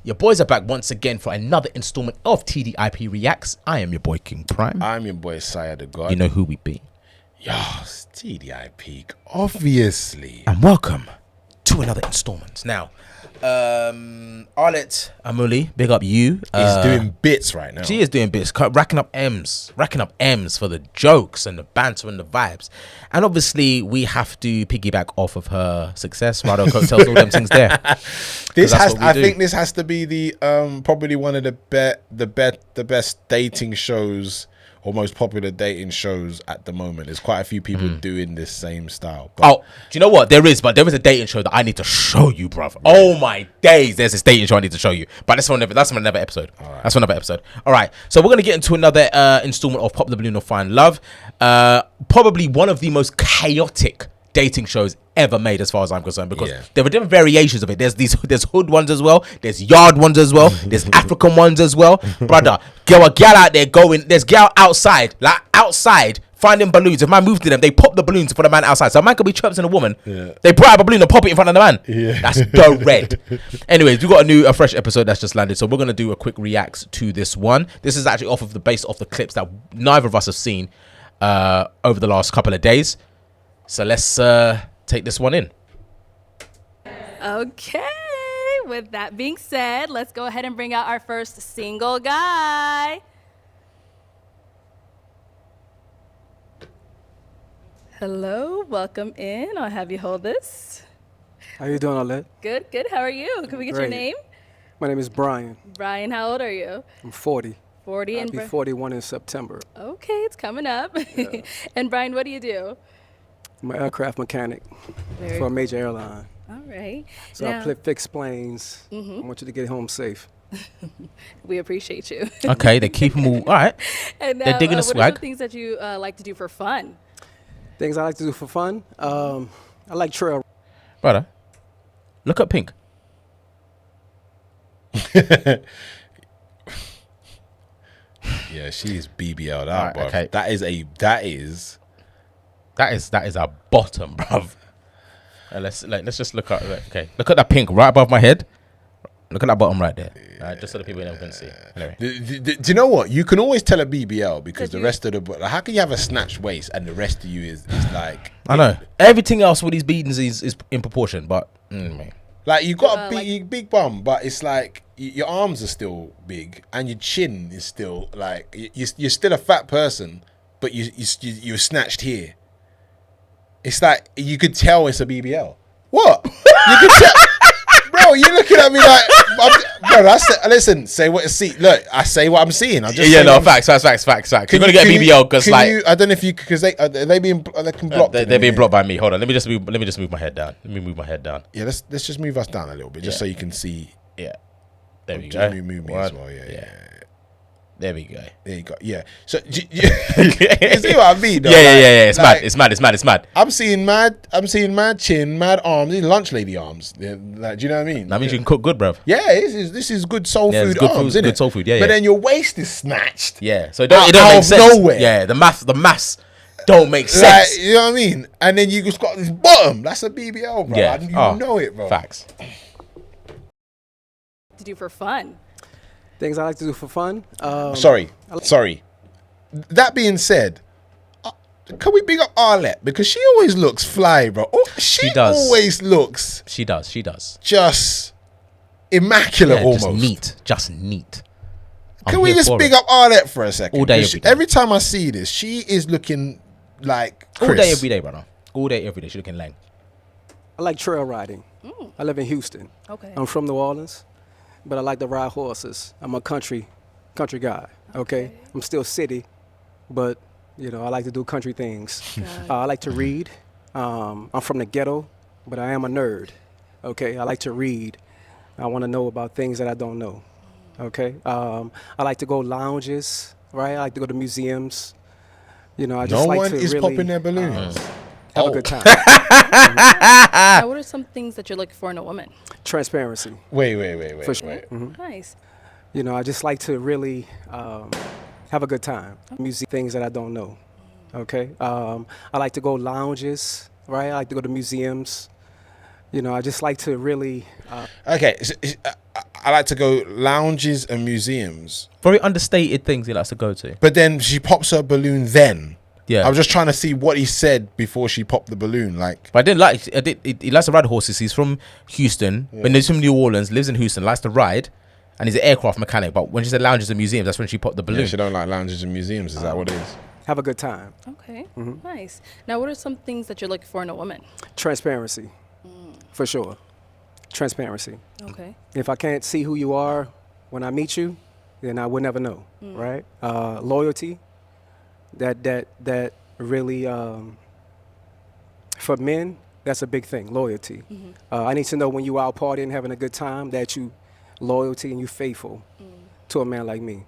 Your boys are back once again for another installment of TDIP Reacts. I am your boy King Prime. I'm your boy Saya the God. You know who we be. Yes, TDIP, obviously. And welcome to another installment. Now, Arlette Amuli, big up you. He's doing bits right now. She is doing bits, racking up M's for the jokes and the banter and the vibes. And obviously, we have to piggyback off of her success. Rado tells all them things there. I think this has to be the probably one of the best dating shows or most popular dating shows at the moment. There's quite a few people doing this same style. But do you know what? There is a dating show that I need to show you, bruv. Yeah. Oh my days, there's this dating show I need to show you. But that's another episode. Right. That's another episode. All right, so we're gonna get into another installment of Pop the Balloon or Find Love. Probably one of the most chaotic dating shows ever made, as far as I'm concerned, because there are different variations of it. There's hood ones as well. There's yard ones as well. There's African ones as well, brother. Gal out there going. There's gal outside finding balloons. If man moves to them, they pop the balloons for the man outside. So a man could be chirping a woman. Yeah. They bribe a balloon and pop it in front of the man. Yeah. That's the red. Anyways, we got a fresh episode that's just landed. So we're gonna do a quick react to this one. This is actually off the clips that neither of us have seen over the last couple of days. So let's take this one in. Okay, with that being said, let's go ahead and bring out our first single guy. Hello, welcome in. I'll have you hold this. How you doing, Arlette? Good. How are you? Can we get your name? My name is Brian. Brian, how old are you? I'm 40. 40 I'll be 41 in September. Okay, it's coming up. Yeah. And Brian, what do you do? I'm an aircraft mechanic for a major airline. All right. So now, I fix planes. I want you to get home safe. We appreciate you. Okay, they keep them all right. And they're digging a swag. What are the things that you like to do for fun? Things I like to do for fun? I like trail. Brother, look at Pink. Yeah, she's BBL'd out, bro. Okay. That is a bottom, bruv. Let's just look at look at that pink right above my head. Look at that bottom right there. Just so the people can see. Anyway. Do you know what? You can always tell a BBL because the rest of the like, how can you have a snatched waist and the rest of you is like I know everything else with these beatings is in proportion, but like you got a big bum, but it's like your arms are still big and your chin is still like you're still a fat person, but you're snatched here. It's like you could tell it's a BBL. What? You could tell, bro. You're looking at me like, bro. Listen. Say what you see. Look, I say what I'm seeing. I just facts. You're gonna get a BBL because like I don't know if you because they being they can block. They're being blocked by me. Hold on. Let me just move my head down. Yeah, let's just move us down a little bit just so you can see. Yeah. There we go. Move me as well. Yeah. There we go. There you go. Yeah. So you see what I mean? Though? Yeah. It's mad. I'm seeing mad chin, mad arms, these lunch lady arms. Like, do you know what I mean? That means you can cook good, bruv. Yeah, this is good soul food good arms, isn't it? Good soul food. Yeah. But then your waist is snatched. Yeah. So it don't make sense. Nowhere. Yeah. The mass don't make sense. Like, you know what I mean? And then you just got this bottom. That's a BBL, bro. Yeah. You know it, bro. Facts. To do for fun. Things I like to do for fun. Sorry. That being said, can we big up Arlette because she always looks fly, bro. She does. Always looks. She does. Just immaculate, almost. Just neat. Can we just big up Arlette for a second? All day, every day. Every time I see this, she is looking like Chris. All day, every day, brother. All day, every day. She's looking lang. I like trail riding. I live in Houston. Okay. I'm from New Orleans. But I like to ride horses. I'm a country guy, okay? I'm still city, but, I like to do country things. I like to read. I'm from the ghetto, but I am a nerd, okay? I like to read. I want to know about things that I don't know, okay? I like to go lounges, right? I like to go to museums. I just no like one to is really, popping their balloons. Have a good time. What are some things that you're looking for in a woman? Transparency. Wait. For sure. Nice. I just like to really have a good time. Music, things that I don't know. Okay. I like to go lounges, right? I like to go to museums. I just like to really. Okay. I like to go lounges and museums. Very understated things he likes to go to. But then she pops her balloon then. Yeah. I was just trying to see what he said before she popped the balloon. Like, But I didn't like. He likes to ride horses. He's from Houston. When he's from New Orleans, lives in Houston, likes to ride, and he's an aircraft mechanic. But when she said lounges and museums, that's when she popped the balloon. yeah, she don't like lounges and museums. Is that what it is? Have a good time. Okay, nice. Now, what are some things that you're looking for in a woman? Transparency, for sure. Transparency. Okay. If I can't see who you are when I meet you, then I would never know, right? Loyalty. That really, for men, that's a big thing. Loyalty. I need to know when you out partying, having a good time, that you loyalty and you faithful to a man like me.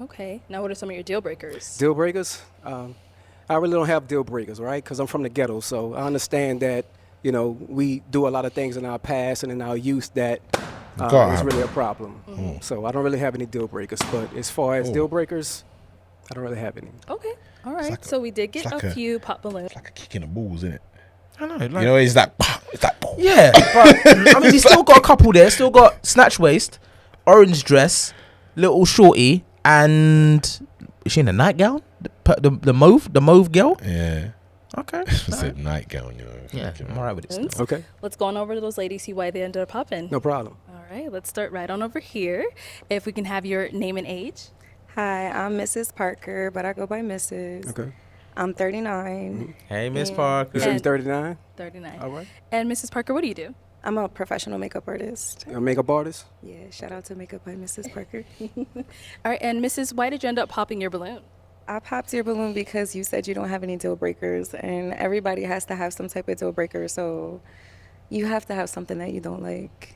Okay. Now, what are some of your deal breakers? Deal breakers? I really don't have deal breakers, right? Because I'm from the ghetto, so I understand that, you know, we do a lot of things in our past and in our youth that is really a problem. So I don't really have any deal breakers. But as far as deal breakers, I don't really have any. Okay. All right. like So we did get like a a- few pop balloons. It's like a kick in the balls, isn't it? I know. Like, You know, it's like, yeah, but I mean, he's still got a couple there. Still got snatch waist, orange dress, little shorty, and is she in a nightgown? The mauve girl. Yeah. Okay. I said nightgown, you know. Yeah, I'm alright with it. Still. Balloons. Okay, Let's go on over to those ladies, see why they ended up popping. no problem. All right. Let's start right on over here. If we can have your name and age. Hi, I'm Mrs. Parker, but I go by Mrs. Okay. I'm 39. Hey, Miss Yeah. Parker. You say you're And- 39? 39. All right. And Mrs. Parker, what do you do? I'm a professional makeup artist. You're a makeup artist? Yeah, shout out to Makeup by Mrs. Parker. All right. And Mrs., why did you end up popping your balloon? I popped your balloon because you said you don't have any deal breakers, and everybody has to have some type of deal breaker, so you have to have something that you don't like.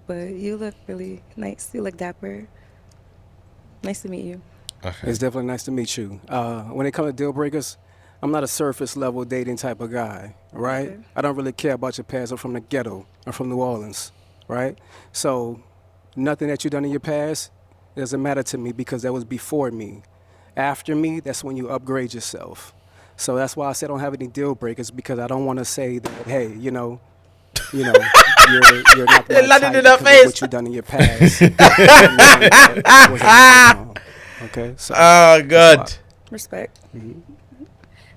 But you look really nice. You look dapper. Nice to meet you. Okay. It's definitely nice to meet you. When it comes to deal breakers, I'm not a surface level dating type of guy, right? Okay. I don't really care about your past. I'm from the ghetto. I'm from New Orleans, right? So nothing that you've done in your past doesn't matter to me because that was before me. After me, that's when you upgrade yourself. So that's why I said I don't have any deal breakers, because I don't want to say that, hey, you're not my landed type in her because of face. what you've done in your past. That wasn't wrong. Okay, so Oh God. Respect.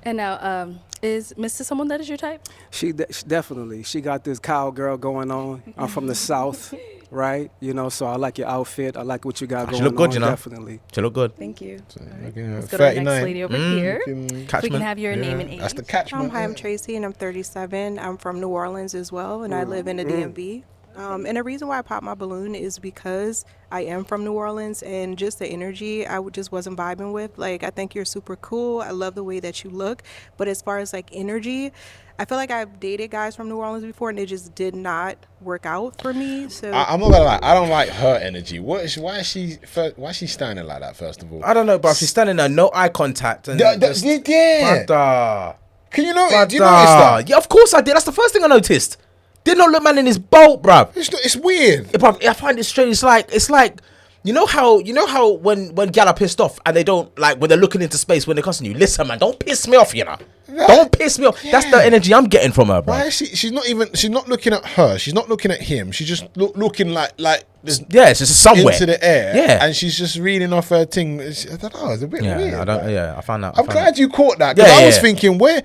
And now, is Mrs. someone that is your type? she definitely, she got this cowgirl going on. I'm from the South, right? You know, so I like your outfit. I like what you got She going look good, on. you know. Definitely. She look good. Thank you. Let's go to the next lady over here. If we can Catchment. have your name and age. That's the catchment. Hi, I'm Tracy, and I'm 37. I'm from New Orleans as well, and I live in the DMV. And the reason why I popped my balloon is because I am from New Orleans, and just the energy just wasn't vibing with. Like, I think you're super cool. I love the way that you look. But as far as like energy, I feel like I've dated guys from New Orleans before, and it just did not work out for me. So I'm not gonna lie. I don't like her energy. Why is she standing like that? First of all, I don't know, but she's standing there, no eye contact, and yeah. just, brother, Can you know? brother. Do you notice that? Yeah, of course I did. That's the first thing I noticed. Did not look man in his boat, bruv. It's weird. Yeah, bruv, I find it strange. It's like you know how when gal are pissed off and they don't like when they're looking into space when they're cussing you. Listen, man, don't piss me off, you know. Don't piss me off. That's the energy I'm getting from her, bro. Why is she? She's not looking at her. She's not looking at him. She's just looking like this Yeah, it's just somewhere into the air. Yeah, and she's just reading off her thing. I don't know. It's a bit yeah. weird. I don't. Yeah, I found out. I'm glad you caught that, because Yeah, I was yeah. thinking, why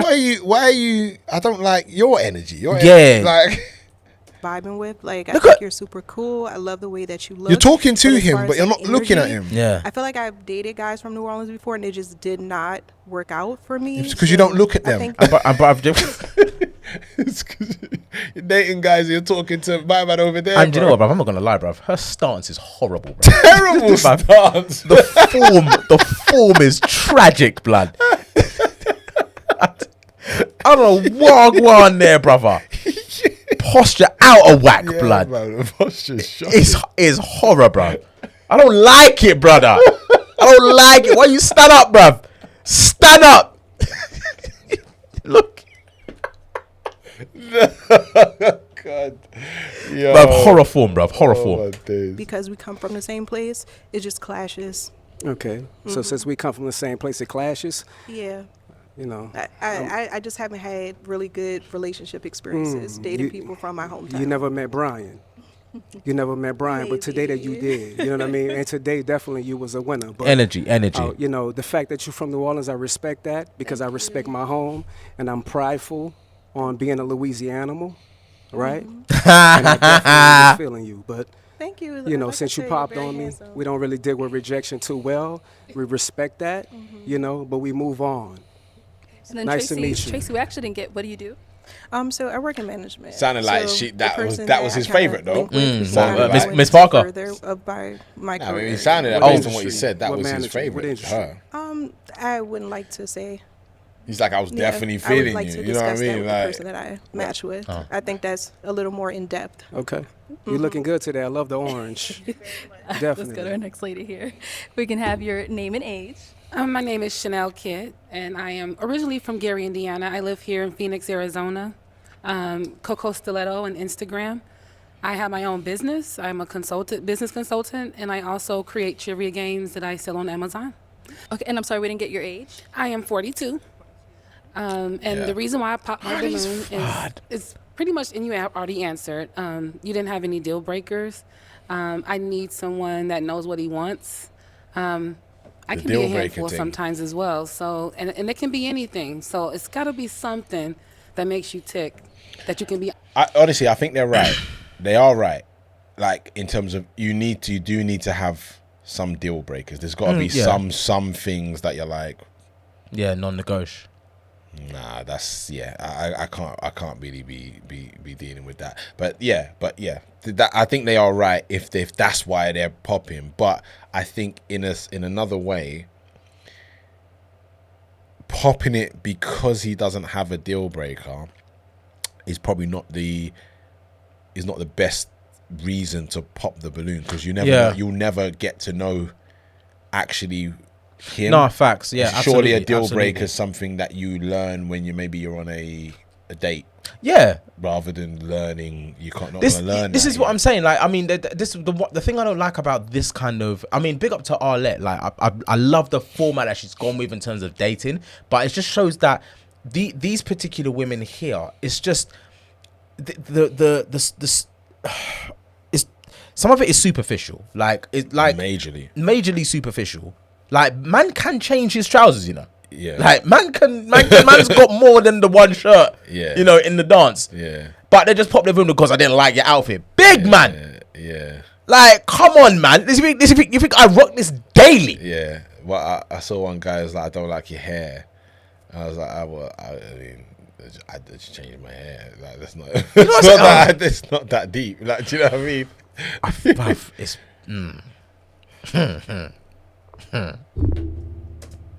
are you? I don't like your energy. Your Yeah. energy, like vibing with. Like, I Look think at- you're super cool. I love the way that you look. you're talking to But as him, far but as, you're like, not looking at energy, him. Yeah. I feel like I've dated guys from New Orleans before, and it just did not work out for me. It's 'cause you don't look at I them. think But I've It's 'cause you're dating guys. You're talking to my man over there. and you bro. know what, bruv? I'm not gonna lie, bruv. Her stance is horrible, bruv. Terrible stance. The form is tragic, blood. I don't know what on there, brother. Posture out of whack, Yeah, blood. man, the posture's shocking. Is horror, bruv. I don't like it, brother. I don't like it. Why you stand up, bruv? Stand up. Look, God. Yo. bruv, horror form, bruv. Horror Oh, form. my days. because we come from the same place, it just clashes. Okay. So since we come from the same place, it clashes. Yeah. You know, I just haven't had really good relationship experiences dating you- people from my hometown. you never met Brian. You never met Brian, but today that you did. You know what I mean? And today, definitely, you was a winner. But, Energy. you know, the fact that you're from New Orleans, I respect that because I respect my home, and I'm prideful on being a Louisianimal, right? And I definitely was feeling you. But, Thank you. you know, Like I since you said, popped you're very on me, handsome. we don't really deal with rejection too well. We respect that, you know, but we move on. And then Nice to Tracy, meet you. Tracy, we actually didn't get. What do you do? So I work in management. Sounded like So she- the that was- person that was I his kinda favourite, though. link with Mm. is Well, kinda Miss- going Miss into Parker? further by my I mean, career. it sounded What based on what industry? you said. That What was his management? What favorite. industry? Her. I wouldn't like to say. He's like, I was Yeah, definitely I would feeling like you. to You know what I discuss that mean? with the Like, person that I match with. Oh. I think that's a little more in depth. Okay. You're looking good today. I love the orange. Let's go to our Definitely. next lady here. We can have your name and age. My name is Chanel Kidd, and I am originally from Gary, Indiana. I live here in Phoenix, Arizona. Coco Stiletto on Instagram. I have my own business. I'm a business consultant, and I also create trivia games that I sell on Amazon. Okay, and I'm sorry we didn't get your age. I am 42. And Yeah. the reason why I popped my balloon is pretty much, and you have already answered. You didn't have any deal breakers. I need someone that knows what he wants. I The can be a deal breaker handful thing. sometimes as well. So, and it can be anything. So it's got to be something that makes you tick, that you can be. honestly, I think they're right. They are right. Like in terms of you do need to have some deal breakers. There's got to be yeah. some things that you're like, Yeah, non-negotiable. nah, that's I can't really be dealing with that. But yeah, that I think they are right if that's why they're popping. But I think in another way, popping it because he doesn't have a deal breaker is probably not the best reason to pop the balloon, because you'll never get to know actually him. No, facts. Yeah, Surely a absolutely, deal absolutely. breaker is something that you learn when you're on a date, Yeah. rather than learning. You can't not This gonna learn. this that is what yet. I'm saying. Like, I mean, the thing I don't like about this kind of, I mean, big up to Arlette. Like, I love the format that she's gone with in terms of dating, but it just shows that these particular women here, it's just it's some of it is superficial. Like it's like majorly superficial. Like, man can change his trousers, you know. Yeah. Like man's got more than the one shirt. Yeah. You know, in the dance. Yeah. But they just popped the room because I didn't like your outfit. Big man. Yeah. Like, come on, man. You think I rock this daily? Yeah. Well, I saw one guy was like, I don't like your hair. I was like, I just changed my hair. Like, that's not. It's not that deep. Like, do you know what I mean? Bruv, it's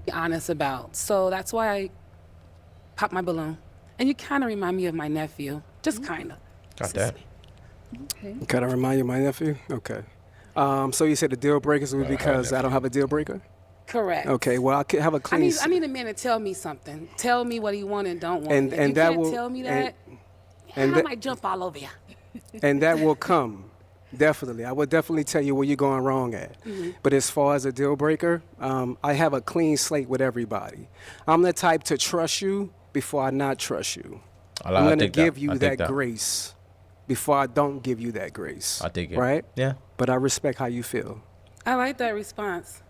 Be honest about. So that's why I popped my balloon. And you kind of remind me of my nephew, just kind of. God damn. Kind of remind you of my nephew? Okay. So you said the deal breakers would be because I don't have a deal breaker? Correct. Okay, well, I could have a clean... I need a man to tell me something. Tell me what he want and don't want. And- If and you that can't will- tell me and- that, and I that- might jump all over you. And that will come. Definitely. I would definitely tell you where you're going wrong at. But as far as a deal breaker, I have a clean slate with everybody. I'm the type to trust you before I not trust you. I'm going to give you that grace before I don't give you that grace. I dig it. Right? Yeah. But I respect how you feel. I like that response.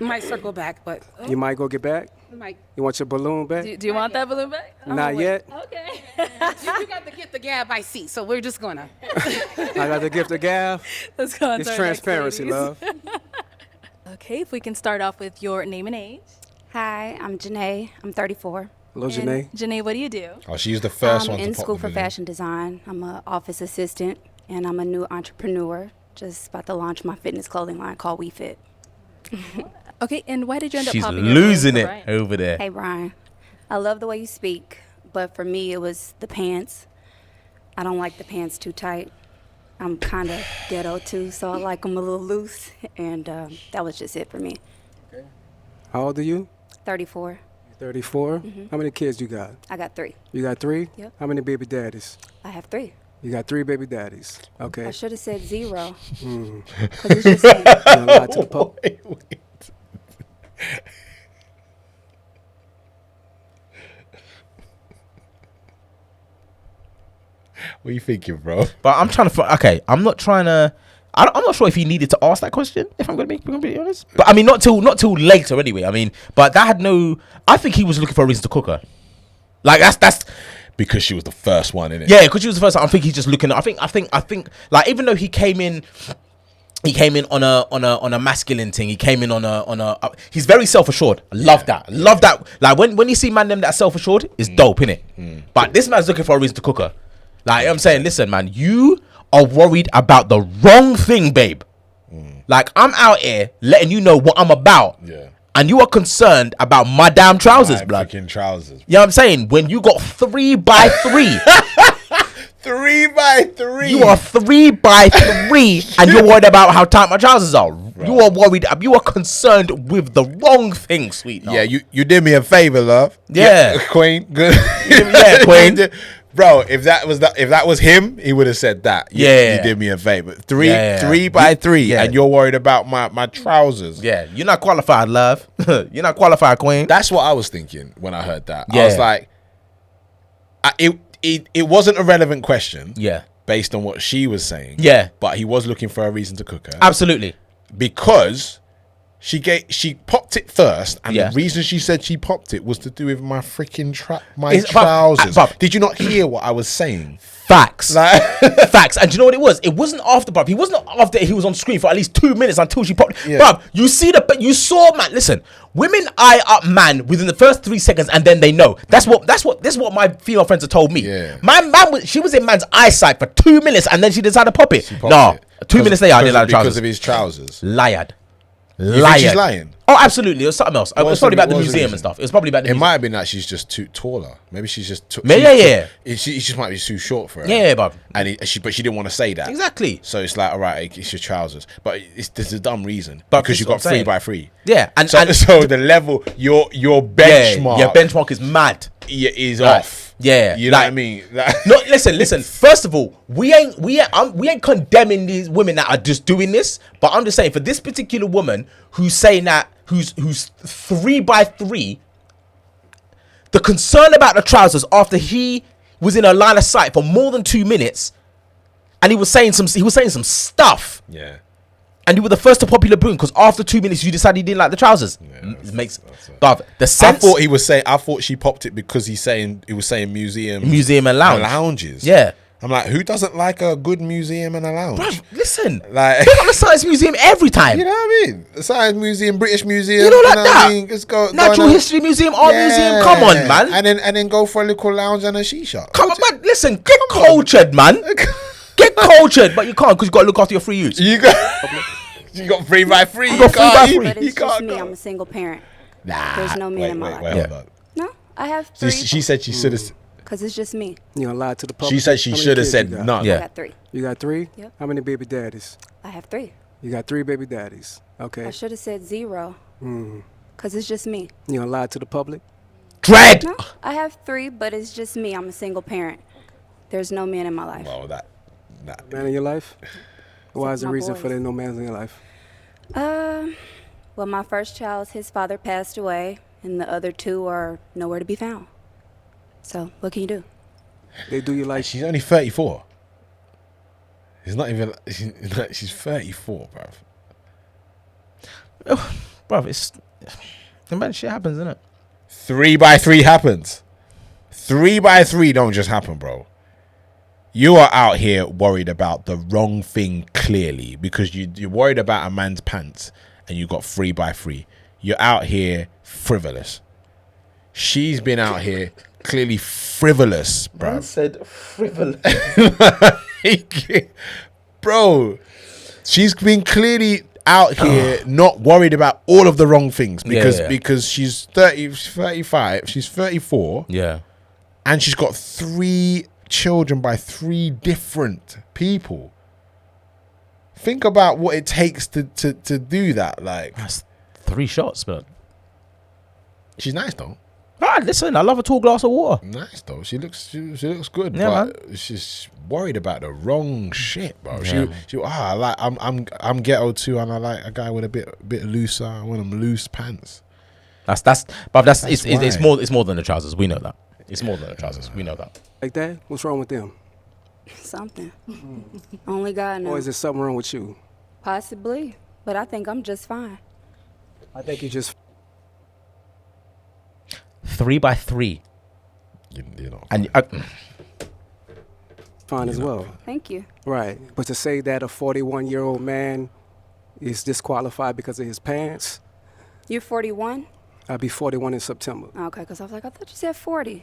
Might circle back, but You might go get back? might. You want your balloon back? Do you want that balloon back? Not yet. Okay. You got to get the gab I see, so we're just gonna. I got the gift of gab. Let's go on It's to our next transparency, ladies. love. Okay, if we can start off with your name and age. Hi, I'm Janae. I'm 34. Hello, And Janae. Janae, what do you do? Oh, she's the first I'm one to in pop school the for balloon. fashion design. I'm an office assistant, and I'm a new entrepreneur. Just about to launch my fitness clothing line called WeFit. Okay, and why did you end up She's popping your losing balloon for it Brian? over there. Hey, Brian. I love the way you speak, but for me, it was the pants. I don't like the pants too tight. I'm kind of ghetto, too, so I like them a little loose, and that was just it for me. How old are you? 34. 34. How many kids you got? I got 3. You got 3? Yep. How many baby daddies? I have 3. You got 3 baby daddies. Okay. I should have said 0. 'Cause it's just me. You wanna lie to the public? Wait. What are you thinking, bro? But I'm trying to. Okay, I'm not trying to. I'm not sure if he needed to ask that question. If I'm going to be completely honest, but I mean, not till later anyway. I mean, but that had no. I think he was looking for a reason to cook her. Like that's because she was the first one, innit? Yeah, because she was the first one. I think he's just looking. I think. Like even though he came in on a masculine thing. He came in on a. He's very self assured. I love that. Love that. Like when you see man them that self assured, it's dope, innit? But this man's looking for a reason to cook her. Like I'm saying, listen, man, you are worried about the wrong thing, babe. Like I'm out here letting you know what I'm about. Yeah. And you are concerned about my damn trousers, My blood. freaking trousers. You know what I'm saying? When you got 3x3. 3x3. You are 3x3 and you're worried about how tight my trousers are. Right. You are worried. You are concerned with the wrong thing, sweet. Yeah, you did me a favor, love. Yeah. Queen. Good. Yeah, Queen. Bro, if that was him, he would have said that. You did me a favor. 3x3, and you're worried about my trousers. Yeah, you're not qualified, love. You're not qualified, Queen. That's what I was thinking when I heard that. I was like, it wasn't a relevant question. Yeah, based on what she was saying. Yeah, but he was looking for a reason to cook her. Absolutely, because she popped it first, and the reason she said she popped it was to do with my freaking trousers. Did you not hear what I was saying? Facts. Facts. And do you know what it was? It wasn't after, bruv. He wasn't after he was on screen for at least 2 minutes until she popped. Yeah. Bruv, you saw, man. Listen, women eye up man within the first 3 seconds and then they know. This is what my female friends have told me. Yeah. She was in man's eyesight for 2 minutes and then she decided to pop it. 2 minutes later, I didn't like the trousers. Because of his trousers. Lied. You think she's lying? Oh, absolutely. It was something else. It was probably about the museum and stuff. It was probably about the museum. It might have been that she's just too taller. Maybe she's just too... She just might be too short for her. Yeah, bruv. But she didn't want to say that. Exactly. So it's like, all right, it's your trousers. But there's a dumb reason. Because you got 3x3. Yeah. And so the level, your benchmark... Your benchmark is mad. Is off. Yeah, you know what I mean. No, listen. First of all, we ain't condemning these women that are just doing this, but I'm just saying for this particular woman who's saying that who's 3x3, the concern about the trousers after he was in a line of sight for more than 2 minutes, and he was saying some stuff. Yeah. And you were the first to pop your boom because after 2 minutes you decided you didn't like the trousers. It makes, but the sense. I thought she popped it because he was saying museum and lounges. Yeah, I'm like, who doesn't like a good museum and a lounge? Bruv, listen, like pick up the Science Museum every time. You know what I mean? The Science Museum, British Museum. You know like that. I mean? Let's go. Natural History Museum, Art Museum. Come on, man. And then go for a little lounge and a shisha. Come on, man. Listen, get cultured, man. Get cultured, but you can't because you got to look after your free use. You got 3x3. You got 3x3. But it's just me. I'm a single parent. Nah. There's no man in my life. Hold on. No, I have 3. She said she should have. Because it's just me. You gonna lie to the public? She said she should have said none. I got 3. You got 3? Yep. How many baby daddies? I have 3. You got 3 baby daddies. Okay. I should have said 0. Because it's just me. You gonna lie to the public? Dread. No, I have 3, but it's just me. I'm a single parent. There's no man in my life. Well, man in your life? Why is the reason boys. for there no man in your life? Well, my first child, his father passed away, and the other 2 are nowhere to be found. So, what can you do? They do you like... She's only 34. It's not even... She's 34, bruv. Bruv, it's... Man, shit happens, isn't it? 3x3 happens. 3x3 don't just happen, bro. You are out here worried about the wrong thing clearly because you're worried about a man's pants and you got 3x3. You're out here frivolous. She's been out here clearly frivolous, bro. Man said frivolous. Bro, she's been clearly out here not worried about all of the wrong things because she's 35, she's 34. Yeah. And she's got 3 children by 3 different people. Think about what it takes to do that. Like, that's 3 shots, but she's nice though. Listen, I love a tall glass of water. Nice though. She looks good. Yeah, but she's worried about the wrong shit, bro. Yeah. I'm ghetto too, and I like a guy with a bit looser. I want them loose pants. It's more than the trousers. We know that. It's more than the trousers. We know that. Like that? What's wrong with them? Something. Only God knows. Or is there something wrong with you? Possibly, but I think I'm just fine. I think you just 3x3. You know. And fine as well. Thank you. Right. But to say that a 41-year-old man is disqualified because of his pants, You're 41? I'll be 41 in September. Okay, because I was like, I thought you said 40.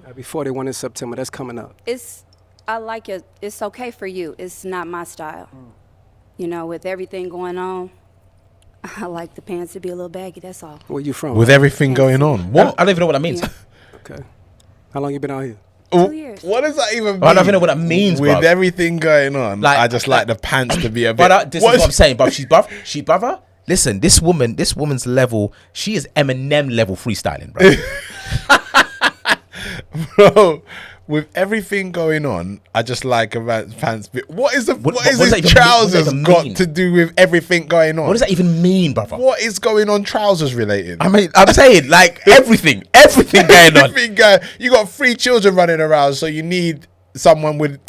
I'll be 41 in September. That's coming up. I like it. It's okay for you. It's not my style. You know, with everything going on, I like the pants to be a little baggy. That's all. Where you from? With everything going on, what? I don't even know what that means. Yeah. Okay. How long you been out here? 2 years. What does that even mean? I don't even know what that means, With bruv. everything going on, Like- I just like the pants to be a bit. But this is what I'm saying, bruv. She's brother. Listen, this woman's level, she is Eminem level freestyling, bro. Bro, with everything going on, I just like a man's pants bit. What is what his does that even mean? What does trousers that even got mean? to do with everything going on? What does that even mean, brother? What is going on trousers related? I mean, I'm saying like everything going on, Everything you got 3 children running around, so you need someone with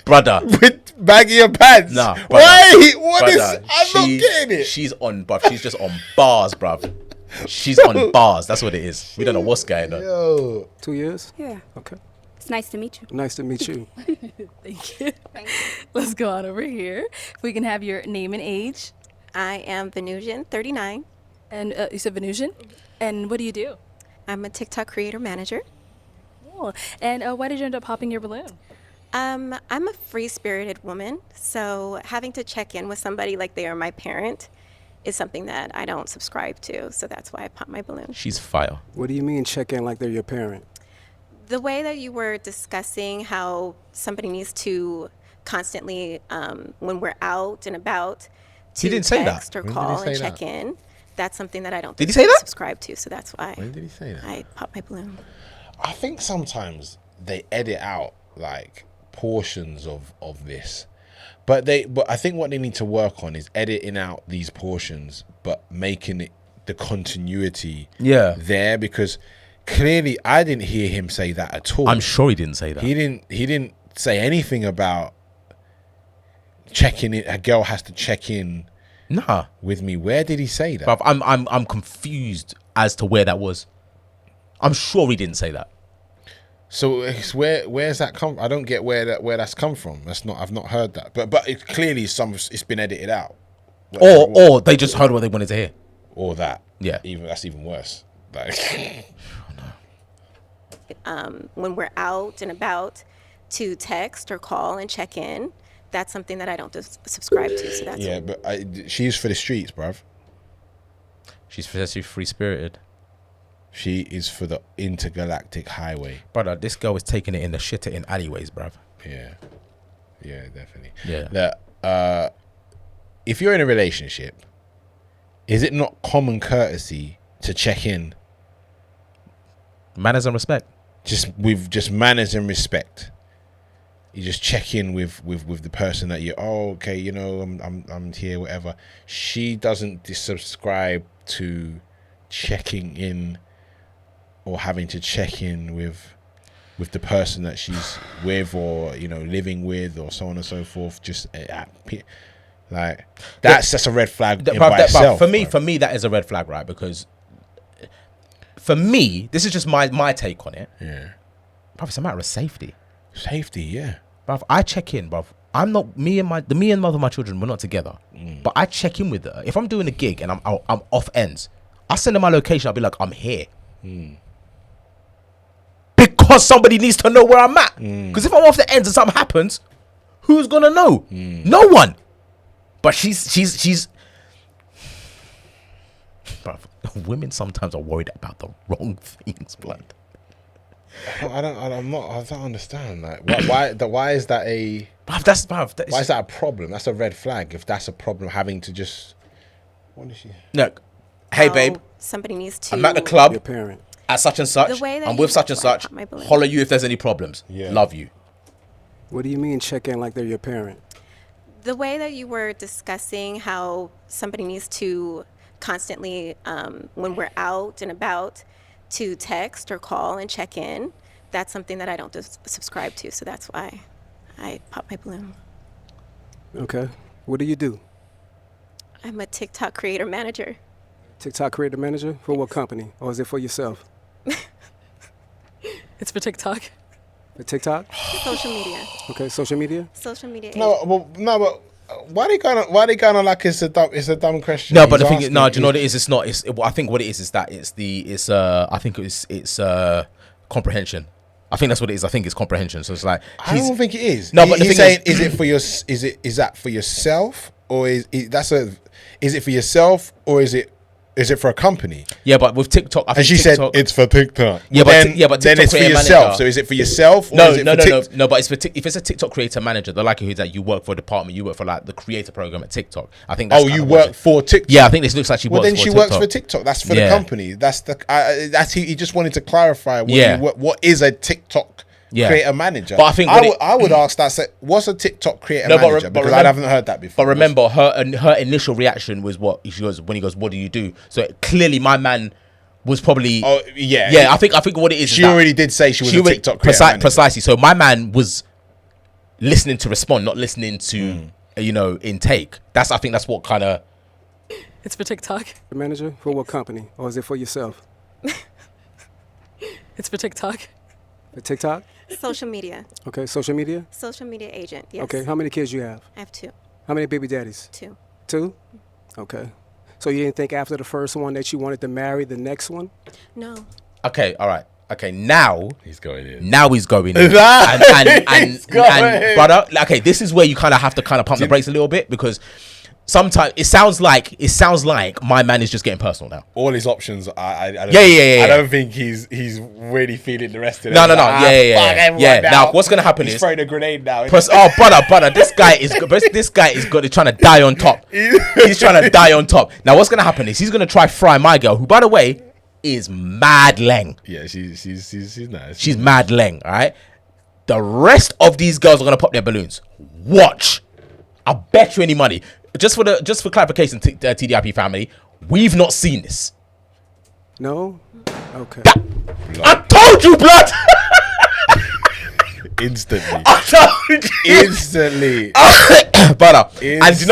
brother. with baggier pants. Nah, brother. Why? What is? Brother, I'm not getting it. She's on, bruv. She's just on bars, bruv. She's on bars. That's what it is. We don't know what's going on. Yo. 2 years? Yeah. Okay. It's nice to meet you. Nice to meet you. Thank you. Let's go on over here. If we can have your name and age. I am Venusian, 39. And you said Venusian? And what do you do? I'm a TikTok creator manager. Cool. And why did you end up popping your balloon? I'm a free-spirited woman, so having to check in with somebody like they are my parent is something that I don't subscribe to, so that's why I pop my balloon. She's fire. What do you mean check in like they're your parent? The way that you were discussing how somebody needs to constantly, when we're out and about, to He didn't say that. text or When did he call and say check that? in, that's something that I don't Did he say that? subscribe to, so that's why When did he say that? I pop my balloon. I think sometimes they edit out like portions of this, but I think what they need to work on is editing out these portions, but making it the continuity there, because clearly I didn't hear him say that at all. I'm sure he didn't say that. He didn't say anything about checking it. A girl has to check in Nah, with me. Where did he say that? bruv. I'm confused as to where that was. I'm sure he didn't say that. So where's that come? I don't get where that's come from. I've not heard that. But it clearly it's been edited out. Or they just heard what they wanted to hear. Or that. Yeah. That's even worse. Like When we're out and about, to text or call and check in, that's something that I don't subscribe to, so that's yeah, but she's for the streets, bruv. She's free spirited. She is for the intergalactic highway. Brother, this girl is taking it in the shitter in alleyways, bruv. Yeah, definitely. Yeah. That if you're in a relationship, is it not common courtesy to check in? Manners and respect. Just manners and respect. You just check in with the person that okay, you know, I'm here, whatever. She doesn't subscribe to checking in or having to check in with the person that she's with, or, you know, living with, or so on and so forth. Just like that's a red flag by itself. For me, that is a red flag, right? Because for me, this is just my take on it. Yeah, Bruv, it's a matter of safety. Safety, yeah. Bruv, I check in, bruv. I'm not me and mother of my children. We're not together, but I check in with her. If I'm doing a gig and I'm off ends, I send her my location. I'll be like, I'm here, because somebody needs to know where I'm at. Because if I'm off the ends and something happens, who's gonna know? No one. But she's. Bruv, women sometimes are worried about the wrong things, blood. I don't understand. Like, why is that a? Bruv, Why is that a problem? That's a red flag. If that's a problem, having to just. What is she? Look, hey babe, somebody needs to. I'm at the club Your parent. at such and such. The way that I'm you with such and look like such. my balloon. Holler you if there's any problems. Yeah. Love you. What do you mean check in like they're your parent? The way that you were discussing how somebody needs to constantly, when we're out and about, to text or call and check in, that's something that I don't subscribe to, so that's why I pop my balloon. Okay. What do you do? I'm a TikTok creator manager. TikTok creator manager? For what company? Or is it for yourself? It's for TikTok. For TikTok? Social media. Okay, social media? Social media. But why they kind of like it's a dumb question? No, but the thing is, no, do you know what it is? It's not. I think what it is that I think it's comprehension. I think that's what it is. I think it's comprehension. So it's like I don't think it is. No, but he's saying, is that for yourself or is it for yourself or is it for a company? Yeah, but with TikTok, I think and she TikTok, said it's for TikTok. Yeah, but then it's for yourself. Manager. So is it for yourself? Or No, is it no. But it's for if it's a TikTok creator manager, the likelihood that you work for a department, you work for like the creator program at TikTok. I think. That's you work for TikTok. Yeah, I think this looks like she works. Well, then for she TikTok. works for TikTok. That's for the company. That's he just wanted to clarify. What is a TikTok? Creator manager. But I think I would ask that. What's a TikTok creator manager? Because I haven't heard that before. But remember, her initial reaction was what she goes when he goes, "What do you do?" So clearly, my man was probably. Oh yeah. Yeah, I think what it is. She already did say she was a TikTok creator manager. Precisely. So my man was listening to respond, not listening to intake. I think that's what kind of. It's for TikTok. The manager for what company, or is it for yourself? It's for TikTok. For TikTok? Social media. Okay, social media? Social media agent, yes. Okay, how many kids you have? I have 2. How many baby daddies? 2. 2? Okay. So you didn't think after the first one that you wanted to marry the next one? No. Okay, all right. Okay, now he's going in. and brother, okay, this is where you kind of have to pump the brakes a little bit because sometimes it sounds like my man is just getting personal now. All his options, I don't think he's really feeling the rest of it. No. Now what's gonna happen he's throwing a grenade now. Brother, this guy is trying to die on top. He's trying to die on top. Now what's gonna happen is he's gonna try fry my girl, who by the way is mad leng. Yeah, she's nice. She's mad leng. All right. The rest of these girls are gonna pop their balloons. Watch. I'll bet you any money. Just for clarification, TDIP family, we've not seen this. No? Okay. I told you, blood! Instantly. I told you. Instantly. Brother. And you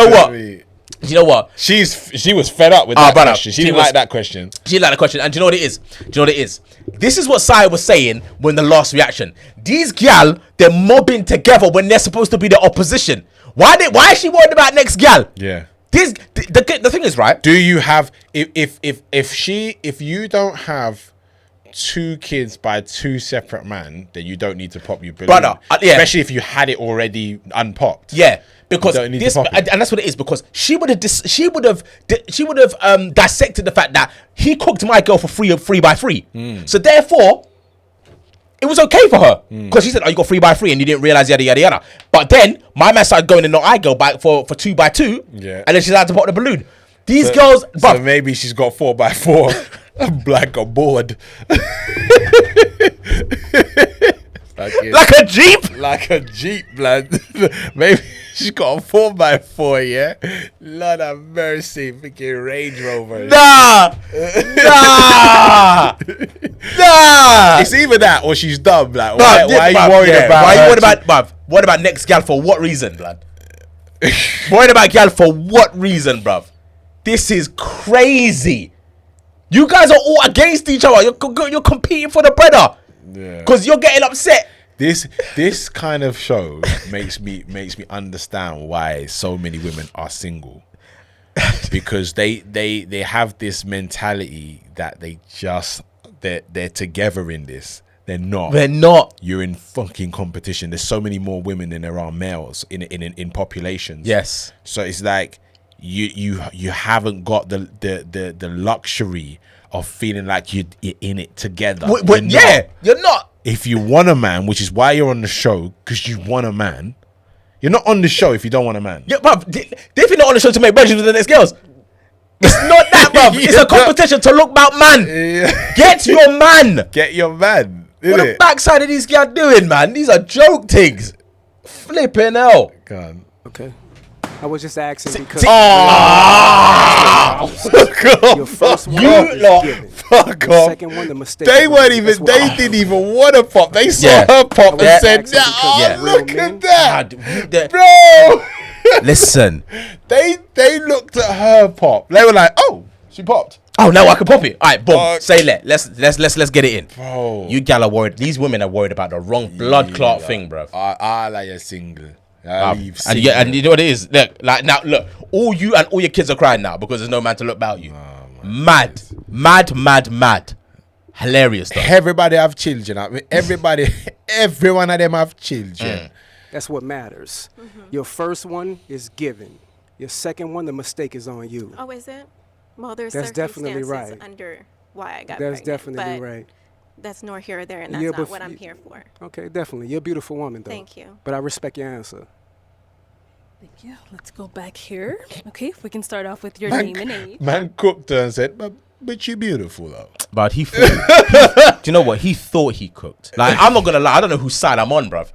know what? She was fed up with that question. She didn't like that question. She didn't like the question. And do you know what it is? This is what Sai was saying when the last reaction. These gal, they're mobbing together when they're supposed to be the opposition. Why is she worried about next gal? Yeah. The thing is, right? Do you have if you don't have 2 kids by 2 separate men, then you don't need to pop your balloon. Brother, especially if you had it already unpopped. Yeah. Because and that's what it is. Because she would have dissected the fact that he cooked my girl for free by 3. So therefore, it was okay for her because she said, "Oh, you got 3 by 3 and you didn't realize yada yada yada." But then my man started going and not I go back for 2 by 2. Yeah. And then she's had to pop the balloon. These girls, so maybe she's got 4 by 4. I'm black on board. Like a Jeep? Like a Jeep, blood. Maybe she's got a 4 by 4, yeah? Lord have mercy, freaking Range Rover. Nah! It's either that or she's dumb, like, why are you worried about Why are you worried about, bruv? What about next gal for what reason, blood? Worried about gal for what reason, bruv? This is crazy. You guys are all against each other. You're competing for the breader. Yeah. Because you're getting upset. This kind of show makes me understand why so many women are single. Because they have this mentality that they're together in this. They're not. You're in fucking competition. There's so many more women than there are males in populations. Yes. So it's like you haven't got the luxury of feeling like you're in it together. You're not. If you want a man, which is why you're on the show, because you want a man, you're not on the show if you don't want a man. Yeah, bruv, they're not on the show to make budget with the next girls. It's not that, bruv. It's a competition to look about man. Yeah. Get your man. Get your man. What the backside of these guys doing, man? These are joke things. Flipping hell. God. Okay. I was just asking because your first you lot Fuck The off. second one, the mistake. They is on weren't you. even. That's what They I- didn't even want to pop. They saw Yeah. her pop Yeah. and said, Accent because "Oh, Yeah. look real at men- that, God, bro." listen. They looked at her pop. They were like, "Oh, she popped." Oh, now I can pop it. All right, boom. Fuck. Say let. Let's get it in. Bro. You gal are worried. These women are worried about the wrong blood clot thing, bro. I like a single. I leave And single. and you know what it is? Look, like now, look, all you and all your kids are crying now because there's no man to look about you. Mad. Hilarious though. Everybody have children. I mean, every one of them have children. That's what matters. Your first one is given. Your second one, the mistake is on you. Oh, is it? Well, there's That's definitely circumstances right. under why I got That's pregnant, definitely but right. that's nor here or there, and that's Yeah, not but what I'm f- here for. Okay, definitely. You're a beautiful woman, though. Thank you. But I respect your answer. Thank you. Let's go back here. Okay, if we can start off with your name and age. Man cooked her and said, but you beautiful though. But he thought, do you know what? He thought he cooked. Like, I'm not gonna lie, I don't know whose side I'm on, bruv.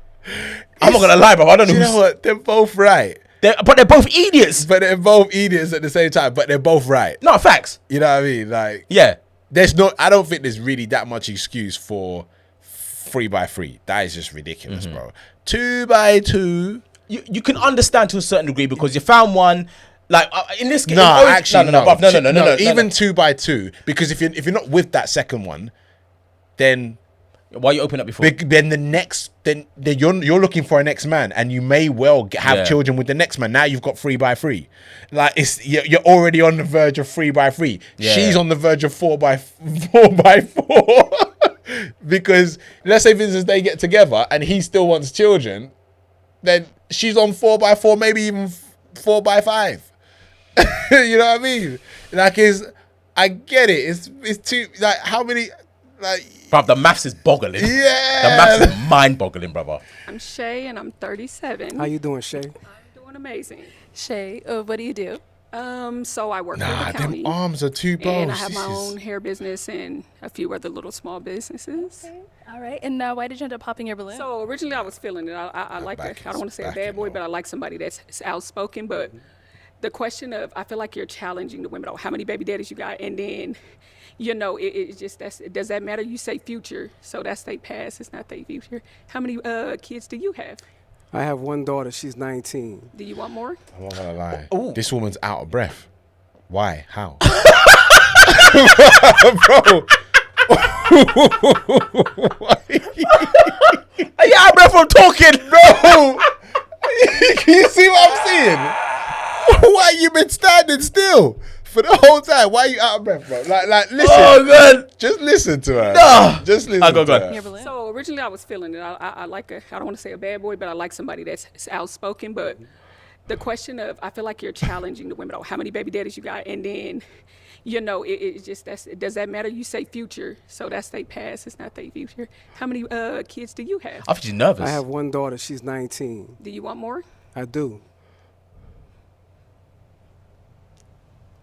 I'm not gonna lie, bruv. I don't know You who's know what? They're both right. but they're both idiots. But they're both idiots at the same time, but they're both right. No, facts. You know what I mean? Like, Yeah. I don't think there's really that much excuse for 3x3. That is just ridiculous, bro. 2x2. You can understand to a certain degree because you found one, like in this case. No, bruv, actually, no. Even 2x2, because if you're not with that second one, then Why you open up before? then the next, then you're looking for a next man, and you may well have Yeah. children with the next man. Now you've got 3x3. Like you're already on the verge of 3x3. Yeah. She's on the verge of 4x4. Because let's say, for instance, they get together and he still wants children, then she's on 4x4, maybe even 4x5. You know what I mean? Like, I get it. It's too, like, how many, like, Bruv, the maths is boggling. yeah. The maths is mind-boggling, brother. I'm Shay, and I'm 37. How you doing, Shay? I'm doing amazing. Shay, what do you do? So I work for Nah, the them county, arms are too bold. and I have my own hair business and a few other little small businesses. All right, and why did you end up popping your balloon? So originally I was feeling it. I like back I don't want to say a back bad it boy, up. but I like somebody that's outspoken. But the question of, I feel like you're challenging the women. Oh, how many baby daddies you got? And then, it's just, does that matter? You say future, so that's their past. It's not their future. How many kids do you have? I have one daughter. She's 19. Do you want more? I'm not gonna lie. This woman's out of breath. Why? How? Bro. Yeah, bro, from talking, Bro. Can you see what I'm seeing? Why you been standing still for the whole time? Why are you out of breath, bro? Like, listen. Oh, man. Just listen to her. No. Just listen Go, to go. her. your balloon? So originally I was feeling it. I like I don't want to say a bad boy, but I like somebody that's outspoken. But the question of, I feel like you're challenging the women. Oh, how many baby daddies you got? And then, it's just, does that matter? You say future, so that's their past. It's not their future. How many kids do you have? I think she's nervous. I have one daughter. She's 19. Do you want more? I do.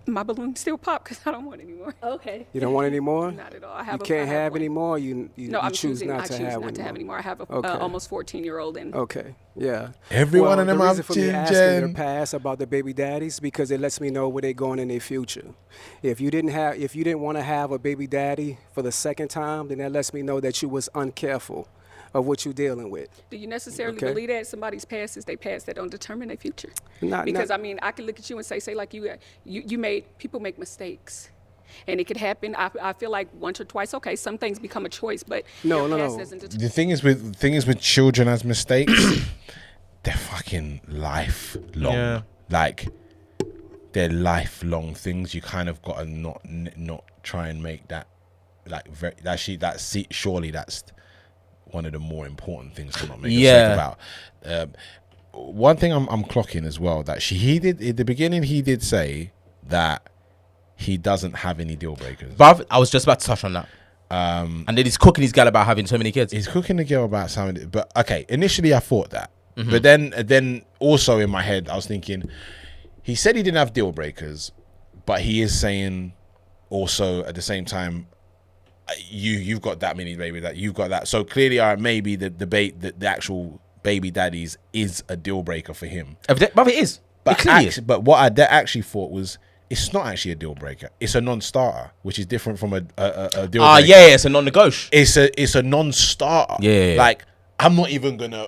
My balloon still pop because I don't want any more. Okay. You don't want any more? Not at all. I You have. can't I have one. any more. You No, I'm choose choosing. not I to choose have not any to have more. any more. I have a Okay. almost 14-year-old, and Okay, yeah. Every one of them the have reason for me asking your children. past about the baby daddies because it lets me know where they're going in their future. If you didn't want to have a baby daddy for the second time, then that lets me know that you was uncareful of what you're dealing with. do you necessarily Okay. believe that somebody's past is their past that don't determine their future? Not- Because not- I mean, I can look at you and say like you made people make mistakes. And it could happen. I feel like once or twice, okay, some things become a choice, but No, your no, past no. doesn't determine. The thing is with children as mistakes, they're fucking lifelong. Yeah. Like, they're lifelong things. You kind of got to not try and make that, like, surely that's one of the more important things to not make a mistake about. One thing I'm clocking as well, that he did at the beginning, he did say that he doesn't have any deal breakers. Bruv, I was just about to touch on that. And then he's cooking his gal about having so many kids. He's cooking the girl about something, but okay. Initially, I thought that, but then also in my head, I was thinking, he said he didn't have deal breakers, but he is saying also at the same time, you've got that many baby that you've got that. So clearly, maybe the actual baby daddies is a deal breaker for him. Bruv, it is. It But clearly is. but what I actually thought was, it's not actually a deal breaker. It's a non-starter, which is different from a deal breaker. Yeah, it's a non-negotiable. It's a non-starter. Yeah. Like, I'm not even gonna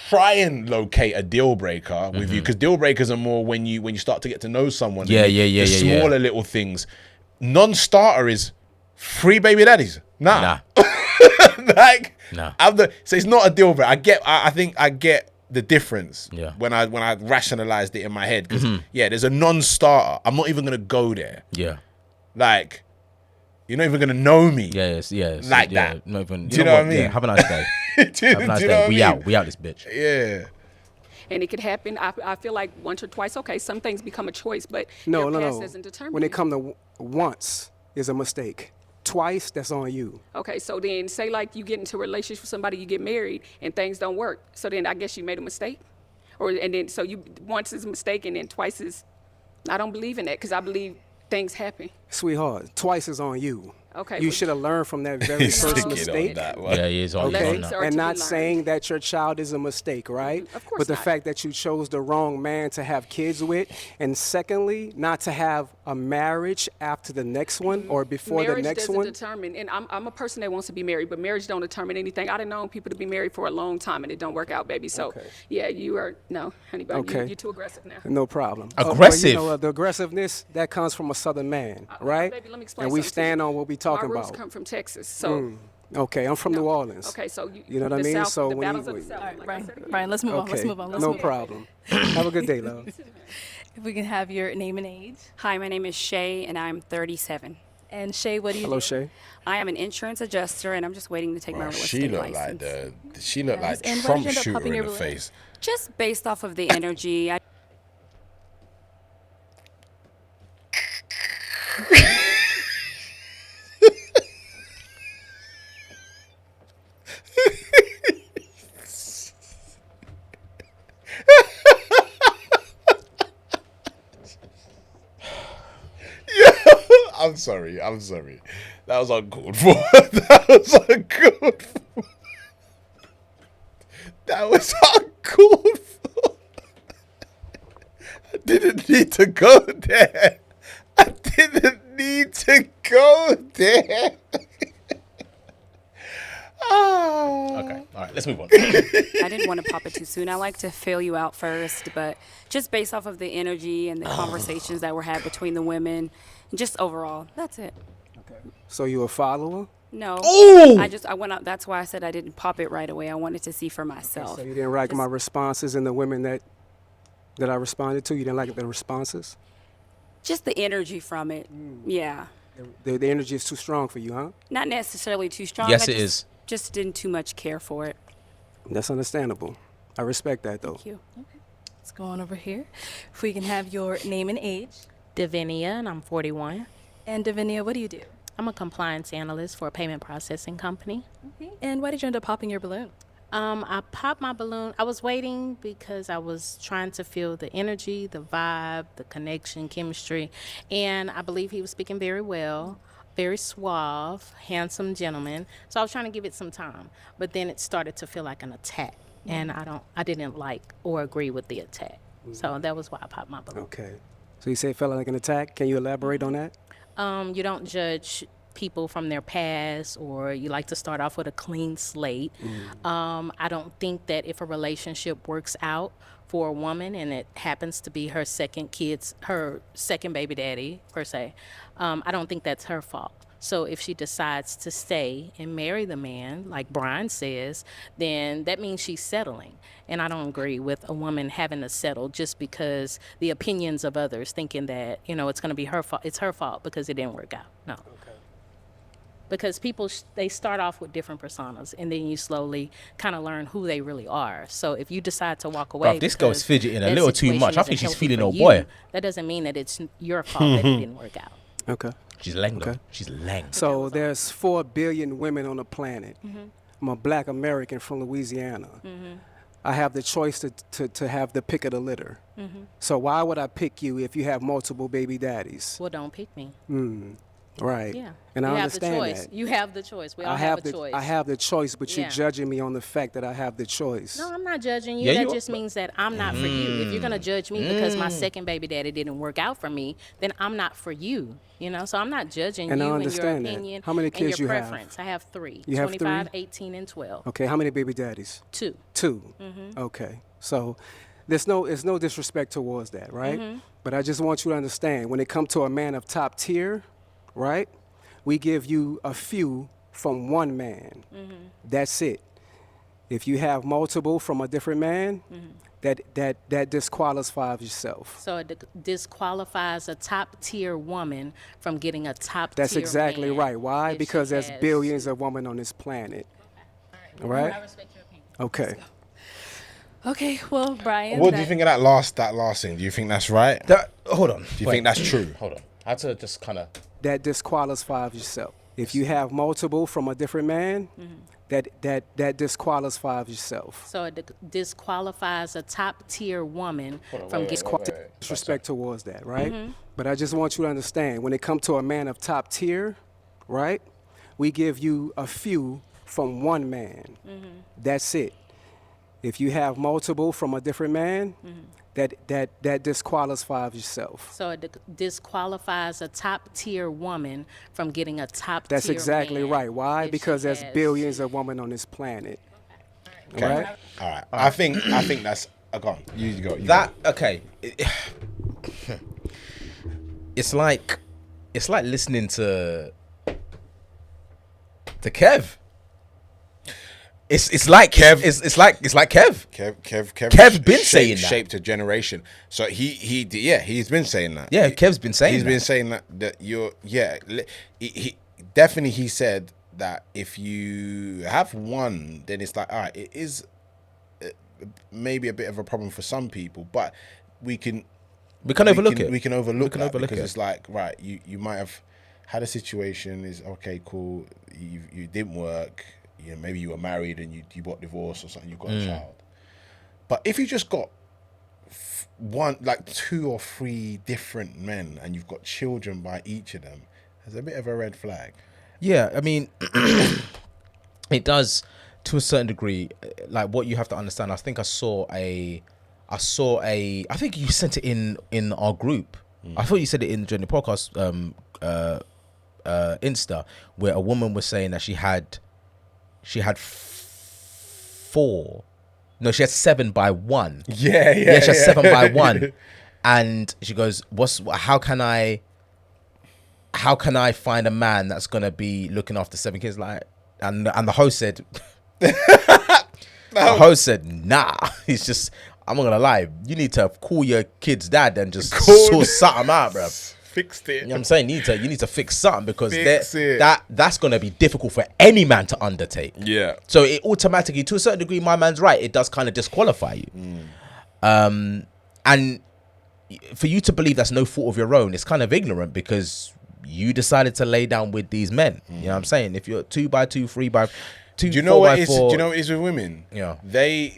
try and locate a deal breaker with you, because deal breakers are more when you start to get to know someone. The smaller little things. Non-starter is 3 baby daddies. Nah. Like, nah. So it's not a deal breaker. I think I get the difference when I rationalized it in my head, because there's a non-starter. I'm not even gonna go there. Like, you're not even gonna know me. Like that. Not even, do you know what I mean? Have a nice day. Have a nice day. We out this bitch. Yeah. And it could happen. I feel like once or twice. Okay, some things become a choice, but No. your past doesn't determine. When it comes to once is a mistake. Twice, that's on you. Okay, so then say like you get into a relationship with somebody, you get married, and things don't work. So then I guess you made a mistake, and then so you once is a mistake, and then twice is. I don't believe in that, because I believe things happen. Sweetheart, twice is on you. Okay. You should have learned from that very first mistake. He is on Okay, that. and not saying that your child is a mistake, right? Of course But the not. fact that you chose the wrong man to have kids with, and secondly, not to have a marriage after the next one or before Marriage the next doesn't one. determine, and I'm a person that wants to be married, but marriage don't determine anything. I done known people to be married for a long time and it don't work out, baby. So yeah, you are honey bun. Okay. You're too aggressive now. No problem. Aggressive. But, the aggressiveness that comes from a Southern man, right? Baby, let me explain And we something to stand you. on what we talking My roots about. come from Texas, so. Okay, I'm from New Orleans. Okay, so you know what I the mean. South, So the when battles of the you, South. All right, like I Brian. said again. Brian, let's move on. okay, Let's move on. Let's no move on. problem. Have a good day, love. If we can have your name and age. Hi, my name is Shay, and I'm 37. And Shay, what do you Hello, do? Shay. I am an insurance adjuster, and I'm just waiting to take my real She estate looked license. like she looked like And why Trump did you end up shooter popping in your the balloon? face. Just based off of the energy. I'm sorry. That was uncalled for. That was uncalled for. That was uncalled for. I didn't need to go there. I didn't need to go there. Okay, all right, let's move on. I didn't want to pop it too soon. I like to feel you out first, but just based off of the energy and the conversations that were had between the women, and just overall, that's it. So you a follower? No. Ooh! I went out. That's why I said I didn't pop it right away. I wanted to see for myself. So you didn't like my responses and the women that I responded to? You didn't like the responses? Just the energy from it. Yeah. The energy is too strong for you, huh? Not necessarily too strong. Yes, I it is. Just didn't too much care for it. That's understandable. I respect that, though. Thank you. Let's go on over here. If we can have your name and age. Davinia, and I'm 41. And Davinia, what do you do? I'm a compliance analyst for a payment processing company. Okay. And why did you end up popping your balloon? I popped my balloon. I was waiting because I was trying to feel the energy, the vibe, the connection, chemistry. And I believe he was speaking very well, very suave, handsome gentleman. So I was trying to give it some time. But then it started to feel like an attack. And I didn't like or agree with the attack. So that was why I popped my balloon. Okay. So you say it felt like an attack. Can you elaborate on that? You don't judge people from their past, or you like to start off with a clean slate. I don't think that if a relationship works out for a woman and it happens to be her second baby daddy per se, I don't think that's her fault. So if she decides to stay and marry the man, like Brian says, then that means she's settling. And I don't agree with a woman having to settle just because the opinions of others thinking that, it's going to be her fault. It's her fault because it didn't work out. No. Okay. Because people, they start off with different personas, and then you slowly kind of learn who they really are. So if you decide to walk away, Bruv, this girl's fidgeting a that little too situation much. I isn't think she's healthy feeling for old you, boy. that doesn't mean that it's your fault that it didn't work out. Okay. She's lang though. Okay. She's lang. So there's 4 billion women on the planet. I'm a black American from Louisiana. I have the choice to have the pick of the litter. So why would I pick you if you have multiple baby daddies? Well, don't pick me. Right. Yeah. And you I have understand the choice. that. You have the choice. We all I have a choice. I have the choice, but Yeah. you're judging me on the fact that I have the choice. No, I'm not judging you. Yeah, that you just are. means that I'm not for you. If you're gonna judge me because my second baby daddy didn't work out for me, then I'm not for you. You know, so I'm not judging And I you and your understand that. opinion How many and kids your you have? preference. I have 3. You have 25, 3? 18, and 12. Okay, how many baby daddies? 2. 2. Mm-hmm. Okay. So there's no disrespect towards that, right? Mm-hmm. But I just want you to understand when it comes to a man of top tier, right? We give you a few from one man. Mm-hmm. That's it. If you have multiple from a different man, that disqualifies yourself. So it disqualifies a top tier woman from getting a top That's tier exactly man right. Why? if she Because there's has- billions of women on this planet. All right? I respect your opinion. Okay. Okay, well, Brian. What do you think of that last thing? Do you think that's right? Do Hold on. you think that's true? Hold on. I had to just kind of. That disqualifies yourself. If you have multiple from a different man, that disqualifies yourself. So it disqualifies a top tier woman from getting. Disrespect towards that, right? But I just want you to understand when it comes to a man of top tier, right? We give you a few from one man. That's it. If you have multiple from a different man, that disqualifies yourself. So it disqualifies a top tier woman from getting a top That's tier exactly man right. Why? if Because she there's has- billions of women on this planet. Okay. Right? All right. I think that's. Go on. You go. That okay. It's like listening to Kev. It's like Kev. It's like Kev. Kev's been saying that. Shaped a generation. So he's been saying that. Yeah, Kev's been saying He's that. been saying that you're he definitely he said that if you have one, then it's like, all right, it is maybe a bit of a problem for some people, but we can overlook it. We can overlook that overlook because it. it's like, right, you might have had a situation is okay, cool, you didn't work, you know, maybe you were married and you got divorced or something, you got a child. But if you just got one, like 2 or 3 different men and you've got children by each of them, there's a bit of a red flag. Yeah, I mean, it does to a certain degree. Like what you have to understand. I think I think you sent it in our group. I thought you said it during the podcast Insta, where a woman was saying that she had 4. No, she had 7 by 1. Yeah, she had 7 by 1, and she goes, how can I find a man that's gonna be looking after 7 kids? Like, and the host said, nah. He's just, I'm not gonna lie, you need to call your kid's dad and just sort something out, bro. Fixed it. You know what I'm saying? You need to fix something because Fix it. that's gonna be difficult for any man to undertake. Yeah. So it automatically, to a certain degree, my man's right. It does kind of disqualify you. And for you to believe that's no fault of your own, it's kind of ignorant because you decided to lay down with these men. You know what I'm saying? If you're 2 by 2, 3 by 2, Do you know 4 what by it is? 4, Do you know what it is with women? Yeah. They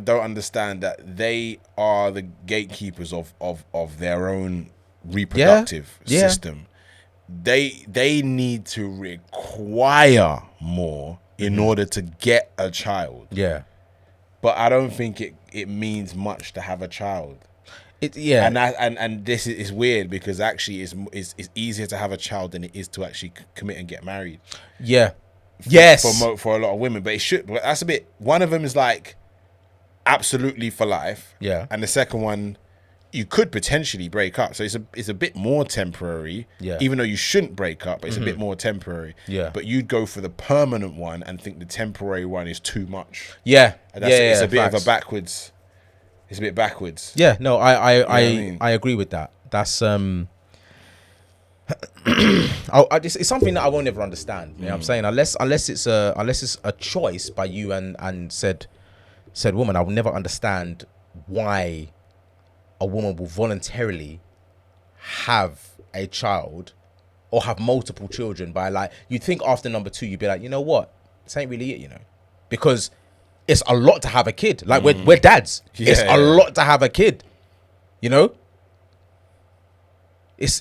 don't understand that they are the gatekeepers of their own reproductive system. They need to require more in order to get a child. Yeah. But I don't think it means much to have a child. Yeah. And this is weird because actually it's easier to have a child than it is to actually commit and get married. Yeah. Yes. For a lot of women, but but that's a bit. One of them is like absolutely for life. Yeah. And the second one, you could potentially break up. So it's a bit more temporary. Yeah. Even though you shouldn't break up, but it's a bit more temporary. Yeah. But you'd go for the permanent one and think the temporary one is too much. Yeah. And that's it's a bit facts. of a backwards. It's a bit backwards. Yeah. No, I what I mean? agree with that. That's it's something that I won't ever understand. You know what I'm saying? Unless it's a choice by you and said woman, I will never understand why a woman will voluntarily have a child or have multiple children by, like, you'd think after number 2 you'd be like, you know what, this ain't really it, you know, because it's a lot to have a kid. Like we're dads. It's a lot to have a kid, you know. It's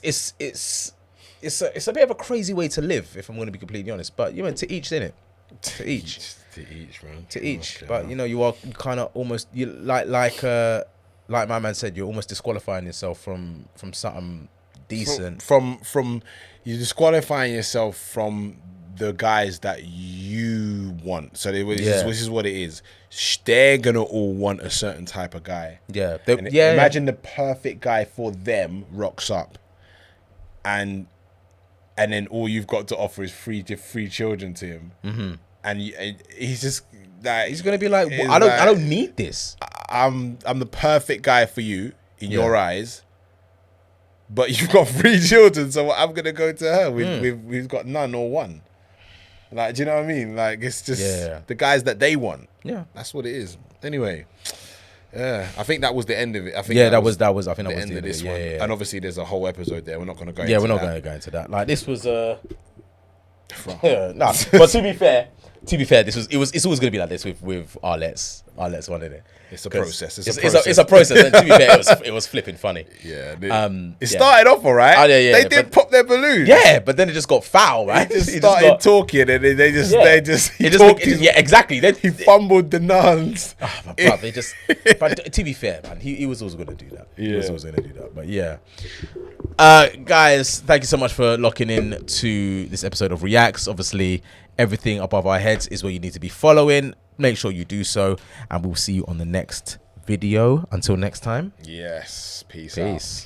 it's a bit of a crazy way to live, if I'm going to be completely honest. But to each, innit? To each, man. To each. But you are kind of almost like my man said, you're almost disqualifying yourself from something decent. From you're disqualifying yourself from the guys that you want. So which is what it is. They're gonna all want a certain type of guy. Yeah. Imagine the perfect guy for them rocks up, and then all you've got to offer is free children to him, and he's just like, he's gonna be like, well, I don't need this. I'm the perfect guy for you in your eyes, but you've got 3 children, so I'm gonna go to her. We've got none or one. Like, do you know what I mean? Like, it's just the guys that they want. Yeah, that's what it is. Anyway, I think that was the end of it. I think that was the end of this one. Yeah. And obviously, there's a whole episode there. We're not going to go. Yeah, we're not going to go into that. Like, this was But to be fair, it's always going to be like this with Arlette's one, isn't it? It's a process. It's a process. And to be fair, it was flipping funny. Yeah. It started off all right. Oh, yeah. They did pop their balloon. Yeah, but then it just got foul, right? He just started talking, and they just exactly. He fumbled the nuns. Oh, my brother, they just. But to be fair, man, he was always going to do that. He was always going to do that. But yeah. Guys, thank you so much for locking in to this episode of Reacts. Obviously, everything above our heads is where you need to be following. Make sure you do so, and we'll see you on the next video. Until next time. Yes. Peace. Peace.